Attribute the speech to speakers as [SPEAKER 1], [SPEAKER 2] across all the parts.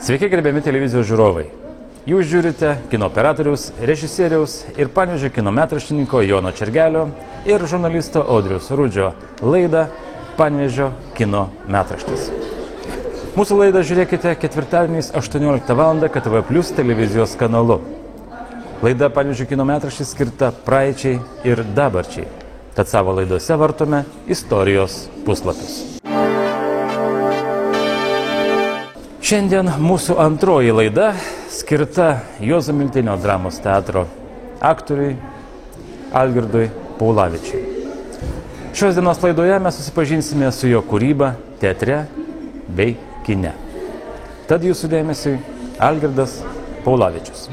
[SPEAKER 1] Sveiki, gerbiami televizijos žiūrovai. Jūs žiūrite kino operatoriaus, režisieriaus ir Panevėžio kino metraštininko Jono Čergelio ir žurnalisto Audriaus Rudžio laidą Panevėžio kino metraštis. Mūsų laidą žiūrėkite ketvirtadieniais 18 val. KTV+ televizijos kanalu. Laida Panevėžio kino metraštis skirta praeičiai ir dabarčiai. Tad savo laidose vartome istorijos puslapius. Šiandien mūsų antroji laida skirta Juozo Miltinio dramos teatro aktoriui Algirdui Paulavičiui. Šios dienos laidoje mes susipažinsime su jo kūryba teatre bei kine. Tad jūsų dėmesiui Algirdas Paulavičius.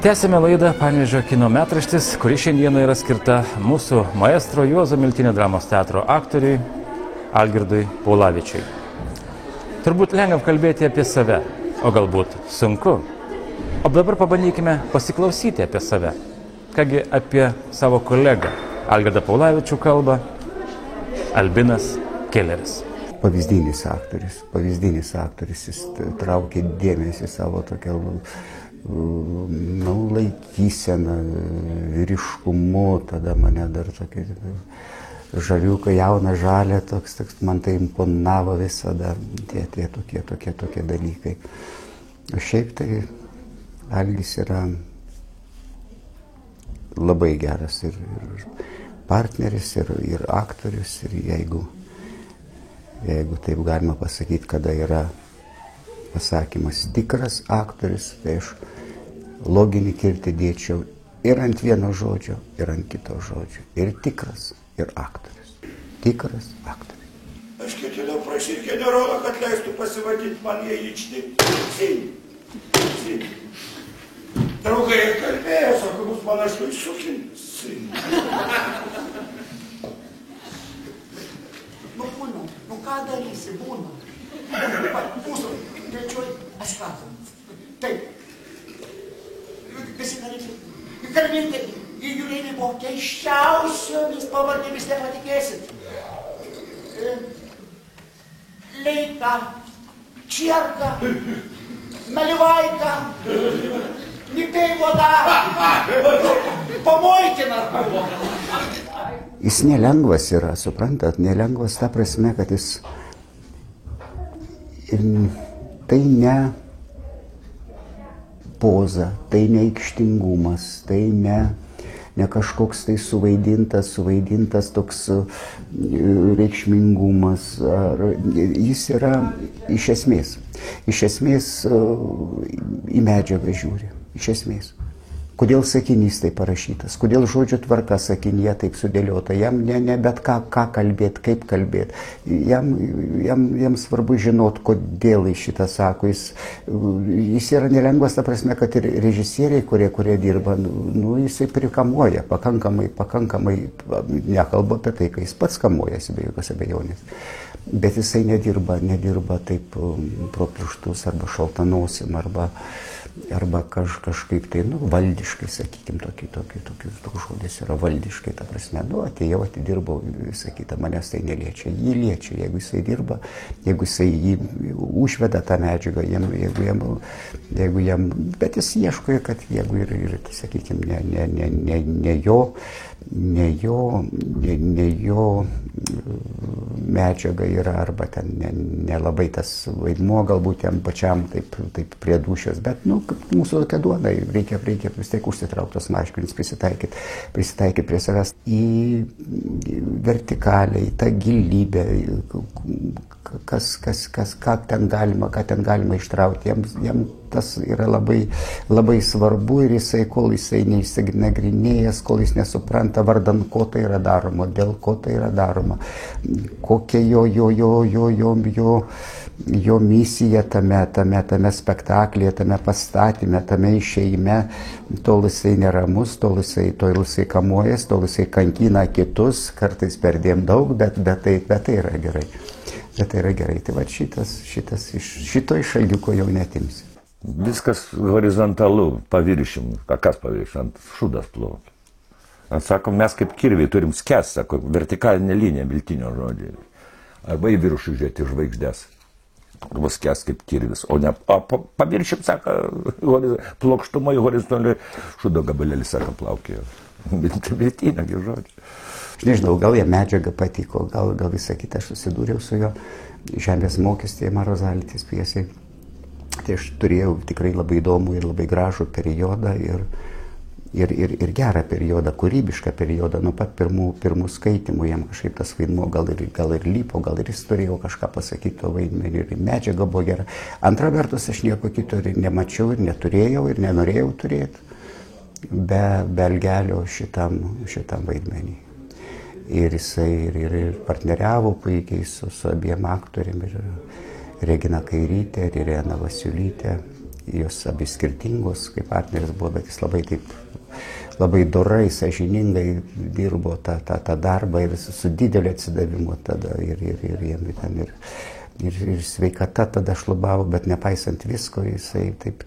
[SPEAKER 1] Tęsime laidą Panevėžio kino metraštis, kuri šiandieną yra skirta mūsų maestro Juozo Miltinio dramos teatro aktoriui Algirdui Paulavičiui. Turbūt lengva kalbėti apie save, o galbūt sunku. O dabar pabandykime pasiklausyti apie save. Kągi apie savo kolegą Algirdą Paulavičių kalba Albinas Kelleris.
[SPEAKER 2] Pavyzdinis aktorius, jis traukė dėmesį savo tokią laikyseną, vyriškumu, tada mane dar tokį žaliuką, jauną žalę, toks, man tai imponavo visada tie tokie dalykai. O šiaip tai Algis yra labai geras ir partneris, ir aktorius, ir jeigu taip galima pasakyti, kada yra pasakymas tikras aktorius, tai aš loginį kirtį dėčiau ir ant vieno žodžio, ir ant kito žodžio. Ir tikras, ir aktorius. Tikras aktorius.
[SPEAKER 3] Aš ketinu prašyti generolą, kad leistų pasivadinti man Jaičnį. Draugai kalbėjo, sako, bus panašu į sukinis.
[SPEAKER 4] Nu ką darysi, būna. Mūsų trečioj aš pratom. Taip. Visi kalbėti į jūrėlį buvo keiščiausiomis pavardėmis, nepatikėsit. Leika, Čierka, Melivaika, Nikai voda, Pamoikina buvo.
[SPEAKER 2] Jis nelengvas yra, suprantat, nelengvas ta prasme, kad jis tai ne poza, tai ne aikštingumas, tai ne kažkoks tai suvaidintas toks reikšmingumas. Jis yra iš esmės į medžiagą žiūri, iš esmės. kodėl sakinys taip parašytas, kodėl žodžių tvarka sakinyje taip sudėliota, jam ne bet ką kalbėti, kaip kalbėti, jam svarbu žinot, kodėl jis šitą sako, jis yra nelengvas, ta prasme, kad ir režisieriai, kurie dirba, nu, jisai prikamuoja, pakankamai nekalba apie tai, kai jis pats kamuojasi, be jokios abejonės. Bet jisai nedirba taip pro pirštus arba šaltanosim, arba kažkaip tai, nu, valdiškai, sakykime, toks žodis yra valdiškai, ta prasme, nu, atėjau, atidirbau, sakyta, manęs tai neliečia, jį liečia, jeigu jisai dirba, jeigu jisai jį užveda tą medžiagą, jeigu jam, bet jis ieško, kad jeigu ir sakykime, ne jo medžiaga yra, arba ten nelabai tas vaidmuo, galbūt jam pačiam taip prie dūšios, bet, nu, mūsų tokia duona, reikia vis tiek užsitrauktos marškinius, prisitaikyti prie savęs į vertikalę, į tą gilybę, ką ten galima ištraukti. Jam tas yra labai svarbu ir kol jisai neįsignagrinėjęs, kol jis nesupranta vardan ko tai yra daroma, dėl ko tai yra daroma, kokia jo misija tame spektaklyje, tame pastatyme, tame išėjime, tol jisai neramus, tol jisai kamuojas, tol jisai kankina kitus, kartais perdėm daug, bet tai yra gerai. Bet tai yra gerai. Tai va šito iš šaldiuko jau netimsi.
[SPEAKER 5] Viskas horizontalu, paviršim, kas paviršim, ant šūdas plaukia. Sako, mes kaip kirviai turim skęs, sako, vertikalinė linija, miltinio žodžiai. Arba į viršų žiūrėti žvaigždės. Arba skęs kaip kirvis. O paviršim, sako, plokštumai horizontaliai, šūdo gabalėlis, sako, plaukė. Miltinio žodžiai.
[SPEAKER 2] Aš nežinau, gal jie medžiaga patiko, gal visą kitą, aš susidūriau su jo Žemės mokestį Marozalitės pjesei. Tai aš turėjau tikrai labai įdomų ir labai gražų periodą ir gerą periodą, kūrybišką periodą, nuo pat pirmų skaitimų jam kažkaip tas vaidmuo gal ir lipo, gal ir jis turėjo kažką pasakyti to vaidmenį ir medžiaga buvo gera. Antra vertus, aš nieko kito ir nemačiau ir neturėjau ir nenorėjau turėti be Belgelio šitam vaidmenį. Ir jisai ir partneriavo puikiai su abiem aktoriam, ir Regina Kairytė ir Irena Vasiulytė. Jos abi skirtingos kaip partneris buvo, bet jis labai dorai, sąžiningai dirbo tą darbą ir su dideliu atsidavimu tada ir sveikata tada šlubavo, bet nepaisant visko, jisai taip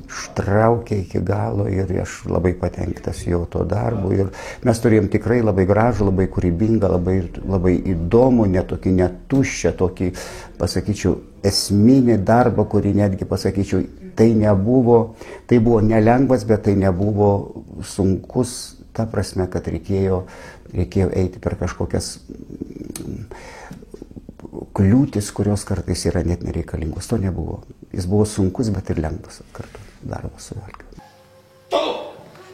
[SPEAKER 2] ištraukė iki galo ir aš labai patenkintas jo to darbu. Ir mes turėjom tikrai labai gražų, labai kūrybingą, labai įdomų, netokį netuščią, tokį, pasakyčiau, esminį darbą, kurį netgi, pasakyčiau, tai buvo nelengvas, bet tai nebuvo sunkus, ta prasme, kad reikėjo eiti per kažkokias kliūtis, kurios kartais yra net nereikalingos. To nebuvo. Jis buvo sunkus, bet ir lengvas kartu darbas su Valgiu.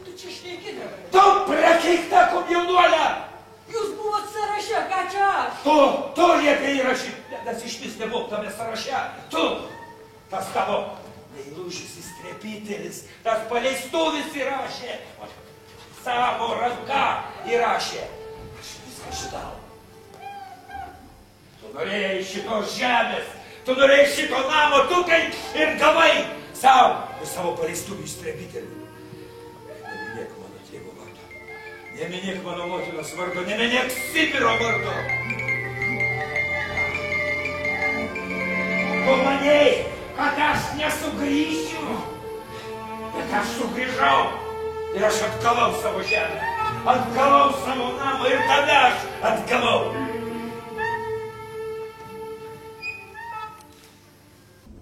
[SPEAKER 4] Tu čia šnekina. Tu prakeikta komjaunuolė! Jūs buvot sąraše, ką čia aš? Tu liepė įrašyti, nes iš vis nebuvau tame sąraše. Tu, tas tavo neįlūžis įstrepytėlis, tas paleistuvis įrašė. Savo ranka įrašė. Aš viską žinau. Tu norėjai šitos žemės, tu norėjai šito namo, tu kaip ir gavai savo paleistuvį įstrepytėlį. Neminėk mano tėvo vardo, neminėk mano motinos vardo, neminėk Sibiro vardo. Tu manėjai, kad aš nesugrįšiu, bet aš sugrįžau ir aš atgavau savo žemę, atgavau savo namą ir tada aš atgavau.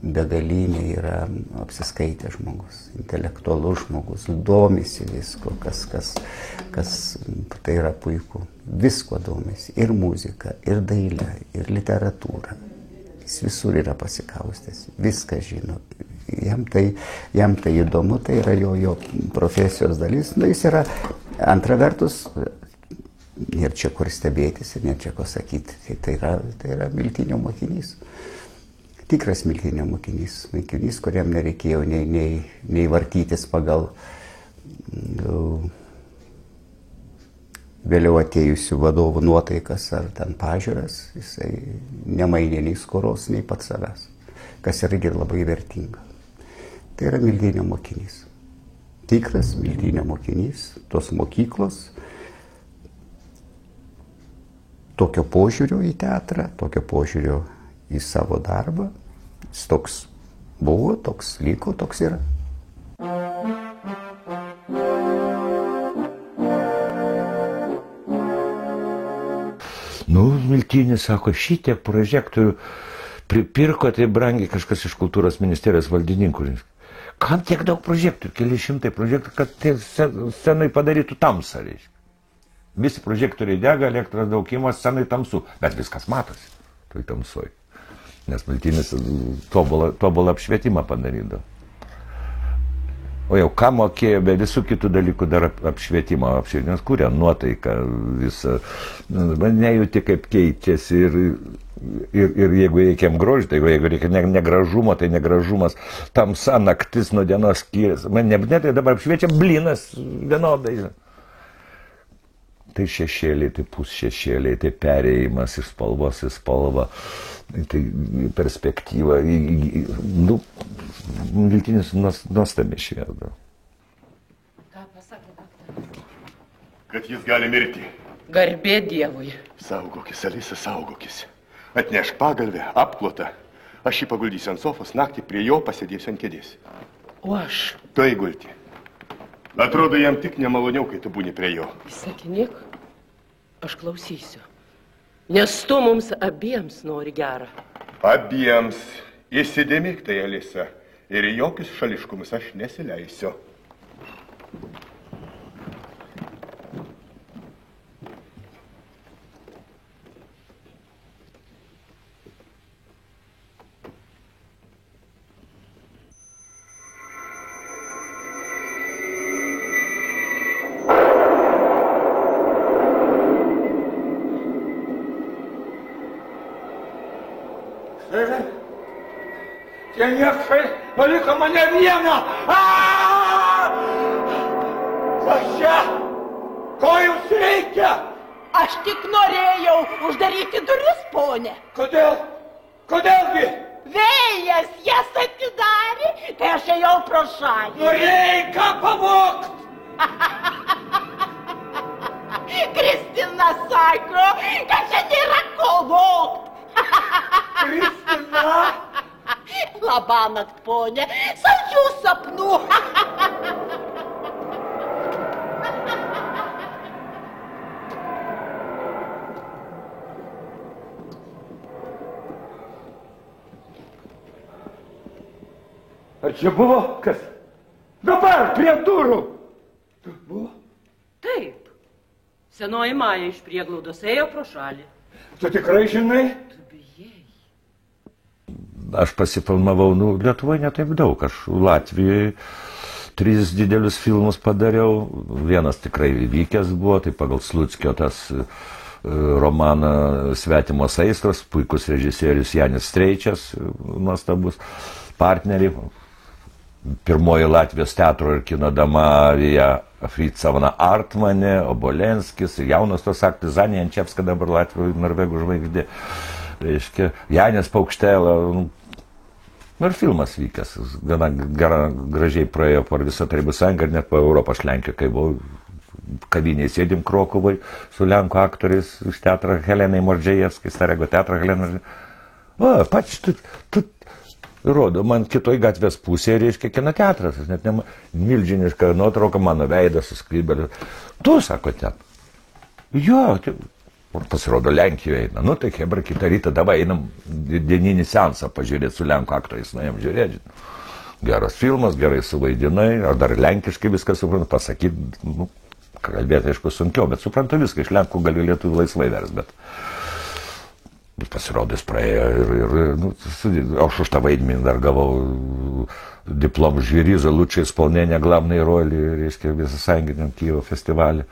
[SPEAKER 2] Begalinė yra apsiskaitęs žmogus, intelektualus žmogus, domisi visko, kas tai yra puiku. Visko domisi, ir muzika, ir dailė, ir literatūra. Jis visur yra pasikaustęs, viską žino. Jam tai įdomu, tai yra jo profesijos dalis. Nu, jis yra, antra vertus, ir čia kur stebėtis, ir ne čia ko sakyti. Tai yra Miltinio mokinys. Tikras Miltinio mokinys, kuriam nereikėjo nei vartytis pagal vėliau atėjusių vadovų nuotaikas ar ten pažiūras, jisai nemainė nei skoros, nei pats savęs, kas yra irgi labai vertinga. Tai yra Miltinio mokinys. Tikras Miltinio mokinys, tos mokyklos, tokio požiūrio į teatrą, tokio požiūrio į savo darbą. Jis toks buvo, toks liko, toks yra.
[SPEAKER 5] Nu, Miltinis sako, šitiek prožektorių pripirko, tai brangiai kažkas iš kultūros ministerijos valdininkų. Kam tiek daug prožektorių, keli šimtai prožektorių, kad tai scenai padarytų tamsą, reiškia. Visi prožektoriai dega, elektros daugimas, scenai tamsu, bet viskas matosi, toj tamsoj. Nes Miltinis tobulą apšvietimą padarydavo. O jau ką mokėjo, be visų kitų dalykų dar apšvietimą, apšvietimas kūrė nuotaiką visą. Nejauti, kaip keičiasi ir jeigu reikiam grožį, tai jeigu reikia negražumo, tai negražumas, tamsa, naktis nuo dienos skiriasi. Man nebūtinai dabar apšviečia blinas vienodai. Tai šešėliai, tai pusšešėliai, tai perėjimas iš spalvos į spalvą, tai perspektyva. Nu, Miltinis nuostabiai šviesdavo.
[SPEAKER 6] Ką pasakė daktaras?
[SPEAKER 3] Kad jis gali mirti.
[SPEAKER 6] Garbė Dievui.
[SPEAKER 3] Saugokis, Alisa, saugokis. Atnešk pagalvę, apklotą. Aš jį paguldysiu ant sofos, naktį prie jo pasėdėsiu ant kėdės.
[SPEAKER 6] O aš?
[SPEAKER 3] Tu įgulti. Atrodo, jam tik nemaloniau, kai tu būni prie jo.
[SPEAKER 6] Įsakinėk, aš klausysiu. Nes tu mums abiems nori gerą.
[SPEAKER 3] Abiems. Įsidėmėk tai, Alisa. Ir jokius šališkumus aš nesileisiu.
[SPEAKER 4] Tie niekšai paliko mane vieną. Aš čia. Ko jums reikia?
[SPEAKER 7] Aš tik norėjau uždaryti duris, ponė.
[SPEAKER 4] Kodėl? Kodėlgi?
[SPEAKER 7] Vėjas jas atidarė, tai aš ėjau pro šalį.
[SPEAKER 4] Norėjai ką pavogt?
[SPEAKER 7] Kristina sako, kad čia nėra ko vogt.
[SPEAKER 4] Kristina?
[SPEAKER 7] Labanakt, ponė, saldžių sapnų.
[SPEAKER 4] Ar čia buvo kas? Dabar prie durų. Buvo?
[SPEAKER 6] Taip. Senoji Maja iš prieglaudos ėjo pro šalį.
[SPEAKER 4] Tu tikrai žinai?
[SPEAKER 6] Tu bijai.
[SPEAKER 5] Aš pasifilmavau, Lietuvoje netaip daug, aš Latvijoje 3 didelius filmus padariau, vienas tikrai vykęs buvo, tai pagal Sluckio tas romaną Svetimos aistros, puikus režisierius Janis Streičias, nuostabus partneriai, pirmoji Latvijos teatro ir kino dama Fritsavana Artmanė, Obolenskis, jaunas tos aktorius, Zanė Jančevska dabar Latvijų Norvegų žvaigždė, reiškia, Janis Paukštela. Ir filmas vykęs, gana gražiai praėjo per visą Tarybų sąjungą ir net po Europą aš Lenkiją, kai buvau kavinėje sėdim Krokuvai su Lenkų aktoriais iš teatro Helenai Mordžėjevskai, Starego teatro Helenai. Va, pats tu rodo, man kitoj gatvės pusėje reiškia kino teatras, net milžiniška nuotrauka, mano veidas su skrybeliu. Tu, sako, ten. Jo, pasirodo Lenkijoje eina. Nu, tai hebra, kitą rytą davai einam dieninį seansą pažiūrėti su Lenkų aktoriais, jam žiūrėti. Geras filmas, gerai suvaidinai, ar dar lenkiškai viską suprantu, pasakyti, kalbėti aišku sunkiau, bet suprantu viską, iš Lenkų galiu lietuvių laisvai vers, bet pasirodys praėjo ir aš už tą vaidmenį dar gavau diplom žiūri, Zalučiai исполнение главной роли, reiškia, visasąjunginiam Kijevo festivalį.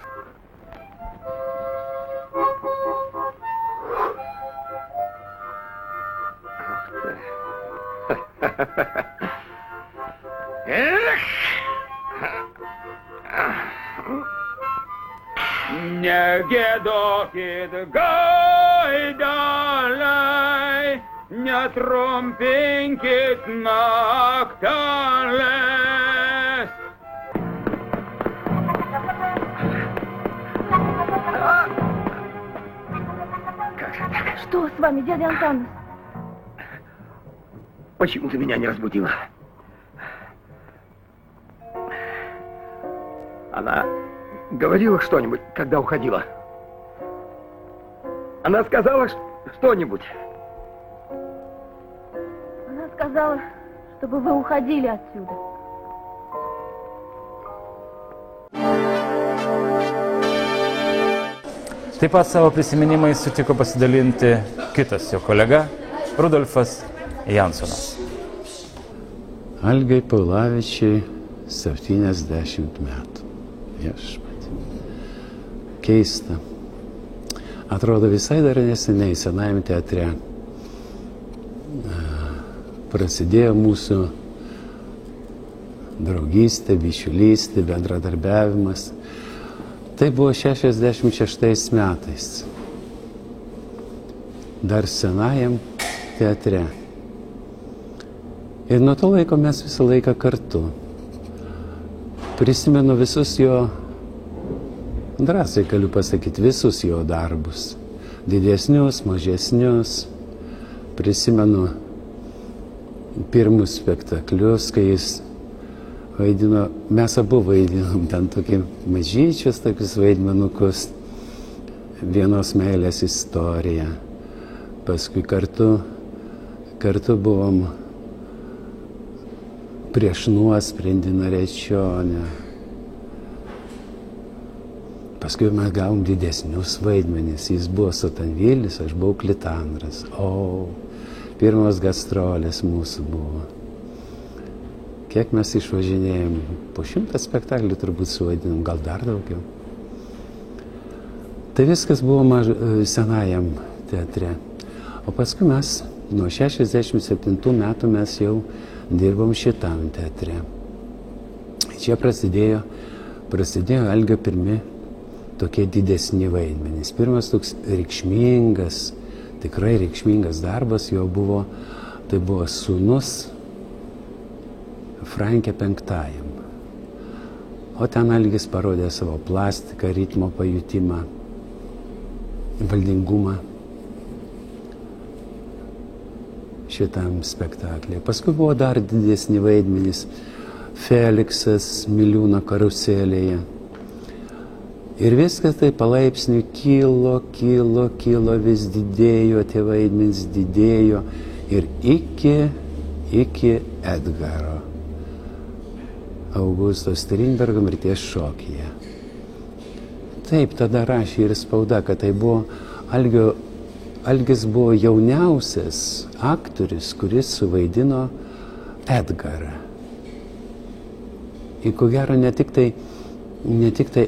[SPEAKER 8] Negėdokit gaideliai, netrumpinkit naktelės.
[SPEAKER 9] Что с вами, дядя Антон?
[SPEAKER 8] Почему ты меня не разбудила? Она говорила что-нибудь, когда уходила? Она сказала что-нибудь?
[SPEAKER 9] Она сказала, чтобы вы уходили отсюда.
[SPEAKER 1] Taip pat savo prisiminimais sutiko pasidalinti kitas jo kolega Rudolfas Jansonas.
[SPEAKER 10] Algai Paulavičiai 70 metų. Viešpatie. Keista. Atrodo, visai dar neseniai Senajame teatre prasidėjo mūsų draugystė, bičiulystė, bendradarbiavimas. Tai buvo 66 metais. Dar Senajam teatre. Ir nuo to laiko mes visą laiką kartu. Prisimenu visus jo, drąsiai galiu pasakyti, visus jo darbus. Didesnius, mažesnius. Prisimenu pirmus spektaklius, kai jis vaidino, mes abu vaidinom ten tokį mažyčius, tokius vaidmenukus, Vienos meilės istorija. Paskui kartu buvom Prieš nuosprendį Narečionę. Paskui mes gavom didesnius vaidmenis. Jis buvo Sotanvilis, aš buvau Klitandras. O, pirmos gastrolės mūsų buvo. Kiek mes išvažinėjom? Po 100 spektaklių turbūt suvaidinom, gal dar daugiau. Tai viskas buvo Senajam teatre. O paskui mes nuo 67 metų mes jau dirbom šitam teatre. Čia prasidėjo Algio pirmi tokie didesni vaidmenys. Pirmas toks reikšmingas, tikrai reikšmingas darbas jo buvo, tai buvo Sūnus Franke V. O ten Algis parodė savo plastiką, ritmo pajutimą, valdingumą šitam spektaklį. Paskui buvo dar didesni vaidmenys. Feliksas Miliūno karuselėje. Ir viskas tai palaipsniui kilo, vis didėjo, tie vaidmenys didėjo. Ir iki Edgaro Augusto Strindbergo mirties šokyje. Taip, tada rašė ir spauda, kad tai buvo Algis buvo jauniausias aktorius, kuris suvaidino Edgarą. Ir ko gero ne tik tai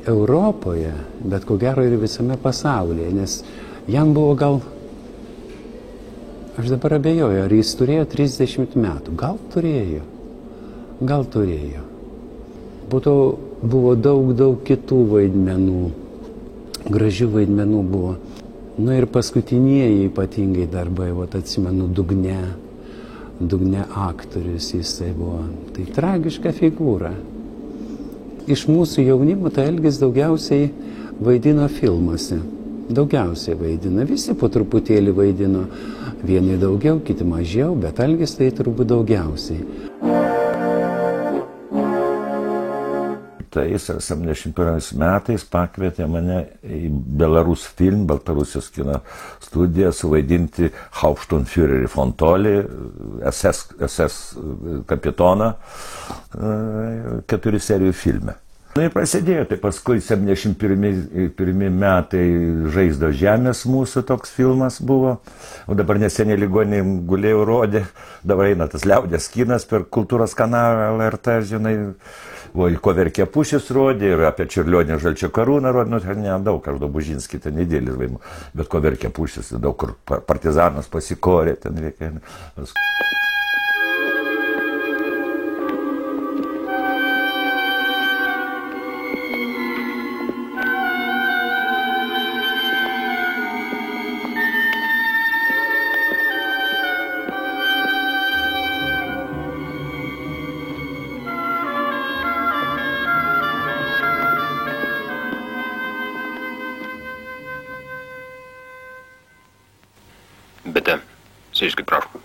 [SPEAKER 10] Europoje, bet ko gero ir visame pasaulyje, nes jam buvo gal, aš dabar abejoju, ar jis turėjo 30 metų. Gal turėjo. Buvo daug kitų vaidmenų, gražių vaidmenų buvo. Nu ir paskutinieji ypatingai darbai, atsimenu, Dugne aktorius jisai buvo. Tai tragiška figūra. Iš mūsų jaunimo tai Algis daugiausiai vaidino filmuose. Visi po truputėlį vaidino. Vieni daugiau, kiti mažiau, bet Algis tai turbūt daugiausiai.
[SPEAKER 5] Tai jis 71 metais pakvietė mane į Baltarusijos kino studiją suvaidinti Hauptsturmführerį von Tolį, SS kapitoną 4 serijų filme. Na ir prasidėjo, tai paskui 71 metai Žaizdos žemės mūsų toks filmas buvo, o dabar neseniai ligoniai gulėjau rodė, dabar eina tas liaudės kinas per kultūros kanalą LRT, žinai, Ko verkė pušis rodė ir apie Čiurlionį Žalčio karūną rodė, nu ten nedaug, aš Dobužinskį ten nedėlis vaidmuo, bet Ko verkė pušis, daug kur partizanas pasikorė, ten reikia.
[SPEAKER 11] Vystupėte. Sėskit, prašau.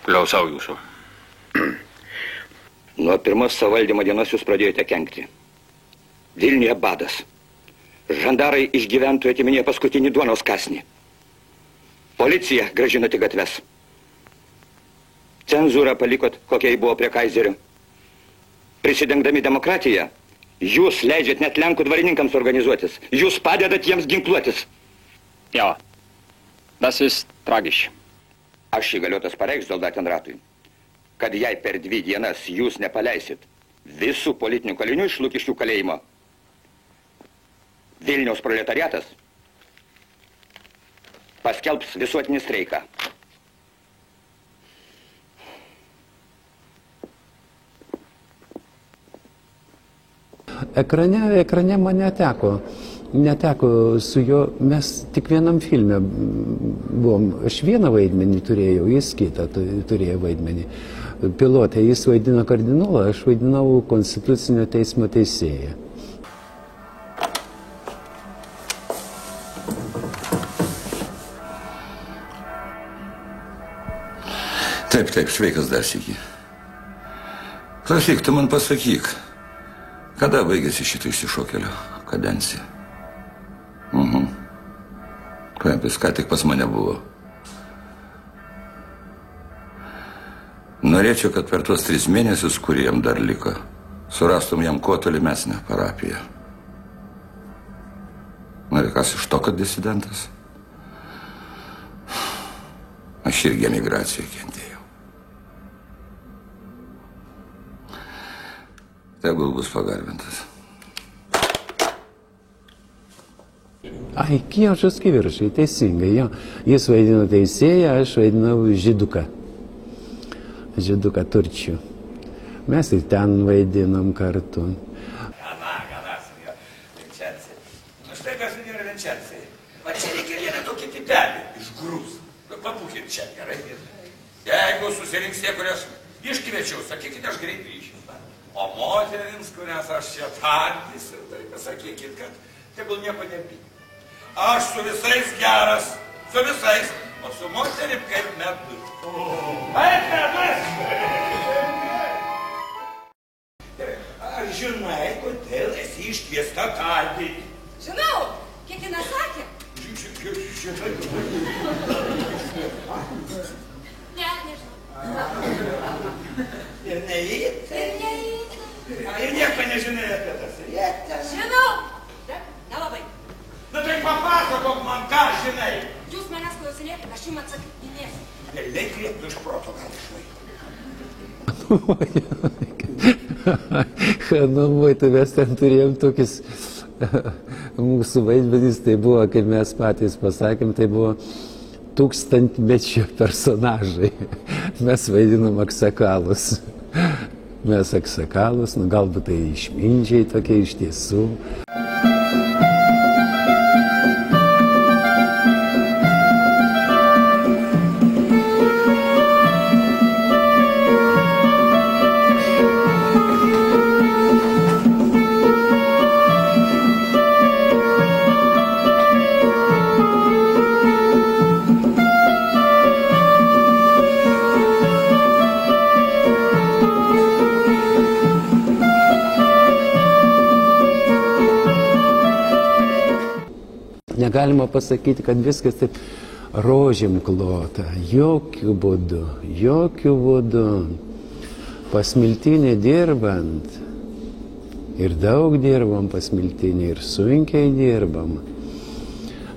[SPEAKER 11] Klausau jūsų.
[SPEAKER 12] Nuo pirmos savo valdymo dienos jūs pradėjote kenkti. Vilniuje badas. Žandarai iš gyventojų atiminėjo paskutinį duonos kąsnį. Policija grąžinote gatves. Cenzūrą palikot, kokia buvo prie Kaizerio. Prisidengdami demokratiją, jūs leidžiat net Lenkų dvarininkams organizuotis. Jūs padedat jiems ginkluotis.
[SPEAKER 11] Ja, das ist tragisch.
[SPEAKER 12] Aš įgaliotas pareikšti Soldatenratui, kad jei per 2 dienas jūs nepaleisit visų politinių kalinių iš Lukiškių kalėjimo, Vilniaus proletariatas paskelbs visuotinį streiką.
[SPEAKER 10] Ekrane man neteko su juo, mes tik vienam filme buvom, aš vieną vaidmenį turėjau, jis kitą turėjo vaidmenį. Pilotė, jis vaidino kardinolą, aš vaidinau Konstitucinio teismo teisėją.
[SPEAKER 13] Taip, sveikas dar sykį. Klausyk, tu man pasakyk, kada baigėsi šitą išsišokėlio kadencija? Kaip jis ką tik pas mane buvo. Norėčiau, kad per tuos 3 mėnesius, kurie jam dar liko, surastum jam kuo tolimesnę parapiją. Na ir kas iš to, kad disidentas? Aš irgi emigraciją kentėjau. Tegul bus pagarbintas.
[SPEAKER 10] Ai, Kijošas Kiviršai, teisingai, jo. Jis vaidino teisėją, aš vaidinau žyduką. Žyduką Turčių. Mes ir ten vaidinom kartu.
[SPEAKER 4] Gana, senjor Vincenzi. Nu štai kas, senjor Vincenzi. Va čia reikia vieną tokį tipelį iš grūs. Pabūkit čia, gerai? Jeigu susirinks tie, kurias iškviečiau, sakykite, aš greit grįšiu. O moterims, kurias aš čia tardysiu, tai pasakykit, kad tegul nieko nepyk. Aš su visais geras, su visais, o su moterim kaip medus. Ait, medus! Ar žinai, kodėl esi iškviesta tardyti?
[SPEAKER 14] Žinau, kiek jinai sakė? Ne, nežinau.
[SPEAKER 4] Ir neįtai?
[SPEAKER 14] Ir neįtai.
[SPEAKER 4] Ir nieko nežinai apie tas rietas?
[SPEAKER 14] Žinau, bet nelabai.
[SPEAKER 4] Nu tai papasakok man, ką žinai.
[SPEAKER 14] Jūs manęs klausinėkit, aš jums atsakinėsiu.
[SPEAKER 4] Vėliai griebtų iš proto, gal išvaiko.
[SPEAKER 10] Nu, tai mes ten turėjom tokius mūsų vaidmenys, tai buvo, kaip mes patys pasakėm, tai buvo 1000-mečio personažai. Mes vaidinom aksakalus. Mes aksakalus, nu galbūt tai išminčiai tokie iš tiesų. Negalima pasakyti, kad viskas taip rožėm klota. Jokių būdų. Pas Miltinį dirbant, ir daug dirbam pas Miltinį, ir sunkiai dirbam.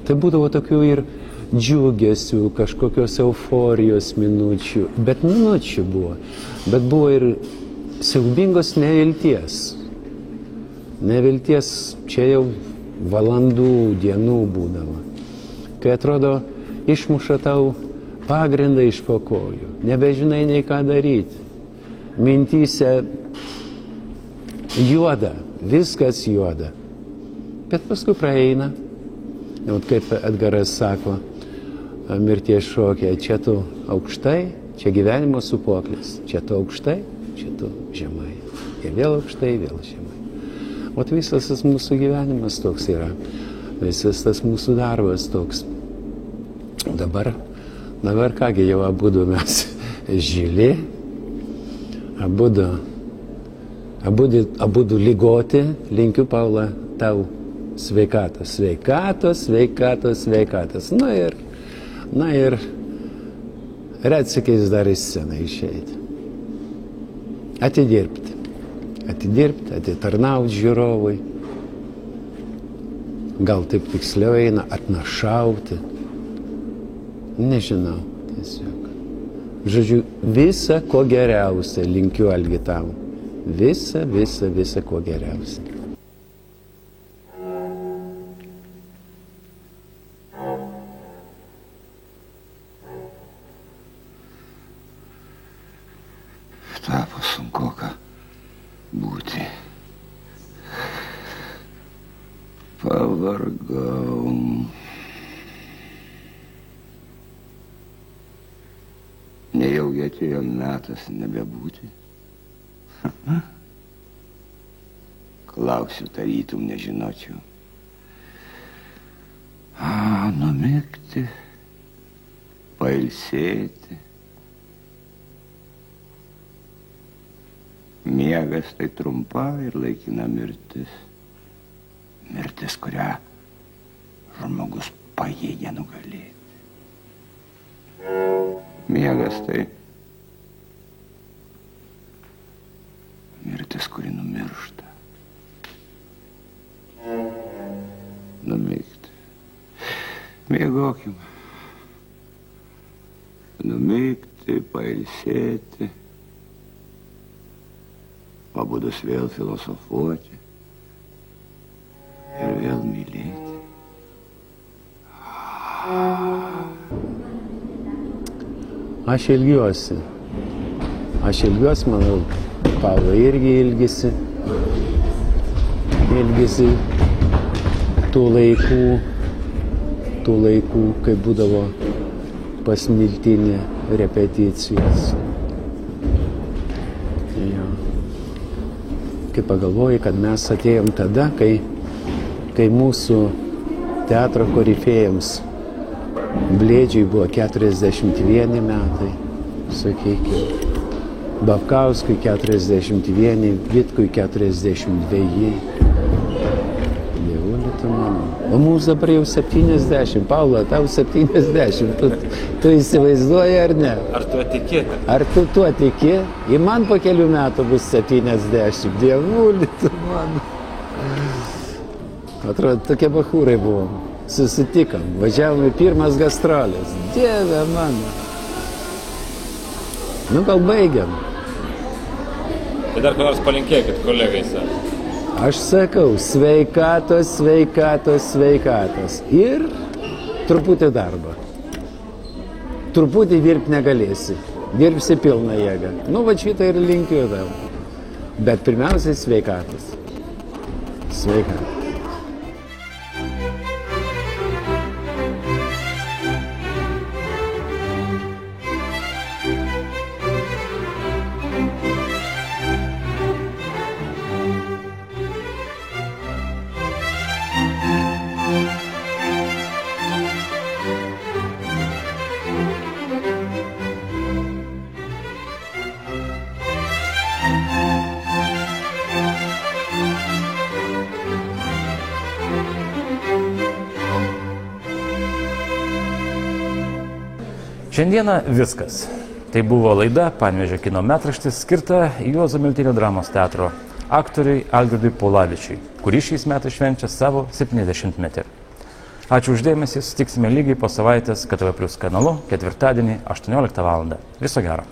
[SPEAKER 10] Tai būdavo tokių ir džiugesių, kažkokios euforijos minučių. Bet minučių buvo. Bet buvo ir siaubingos nevilties. Nevilties čia jau valandų, dienų būdavo. Kai atrodo, išmuša tau pagrindą iš po kojų. Nebežinai nei ką daryti. Mintyse juoda, viskas juoda. Bet paskui praeina. Kaip Edgaras sako, mirties šokė, čia tu aukštai, čia gyvenimo supoklis. Čia tu aukštai, čia tu žemai. Ir vėl aukštai, vėl žemai. O visas tas mūsų gyvenimas toks yra. visas tas mūsų darbas toks. Dabar kągi jau abudu mes žili, abudu ligoti, linkiu, Paula, tau sveikatos, sveikatos, sveikatos, sveikatos. Na ir retsykiais dar į sceną išeiti. Atidirbti, atitarnauti žiūrovui. Gal taip tiksliau eina, atnašauti. Nežinau, tiesiog. Žodžiu, visa ko geriausia linkiu, Algi, tau. Visa ko geriausia.
[SPEAKER 2] Tapo sunkoka būti. Pavargau. Nejaugi atėjo metas nebebūti. Klausiu, tarytum nežinočiau. Numigti, pailsėti. Miegas tai trumpa ir laikina mirtis. Mirtis, kurią žmogus pajėgia nugalėti. Miegas tai mirtis, kuri numiršta. Numigti. Miegokim. Numigti, pailsėti. Pabudus vėl filosofuoti. Ir vėl mylėti.
[SPEAKER 10] Aš ilgiuosi, manau, Paula irgi ilgisi tų laikų, kai būdavo pas Miltinį repeticijos. Jo. Kai pagalvoju, kad mes atėjom tada, kai mūsų teatro korifėjams Blėdžiui buvo 41 metai, sakykime, Babkauskui 41, Vitkui 42. Dievuli tu mano. O mums dabar jau 70. Paula, tau 70. Tu įsivaizduoji ar ne?
[SPEAKER 1] Ar tu tiki?
[SPEAKER 10] Ar tu tuo tiki? Ir man po kelių metų bus 70. Dievuli tu mano. Atrodo, tokie bachūrai buvom. Susitikom, važiavome pirmas gastrolės. Dieve mano. Nu, gal baigiam.
[SPEAKER 1] Tai dar ko nors palinkėkit kolegai savo.
[SPEAKER 10] Aš sakau, sveikatos, sveikatos, sveikatos. Ir truputį darbo. Truputį dirbti negalėsi. Dirbsi pilną jėgą. Nu, va šitą ir linkiu tau. Bet pirmiausiai sveikatos. Sveikatos.
[SPEAKER 1] Šiandieną viskas. Tai buvo laida Panevėžio kino metraštis skirta Juozo Miltinio dramos teatro aktoriui Algirdui Paulavičiui, kuris šiais metais švenčia savo 70-metį. Ačiū uždėmesį, susitiksime lygiai po savaitės KTV+ kanalu ketvirtadienį 18 val. Viso gero.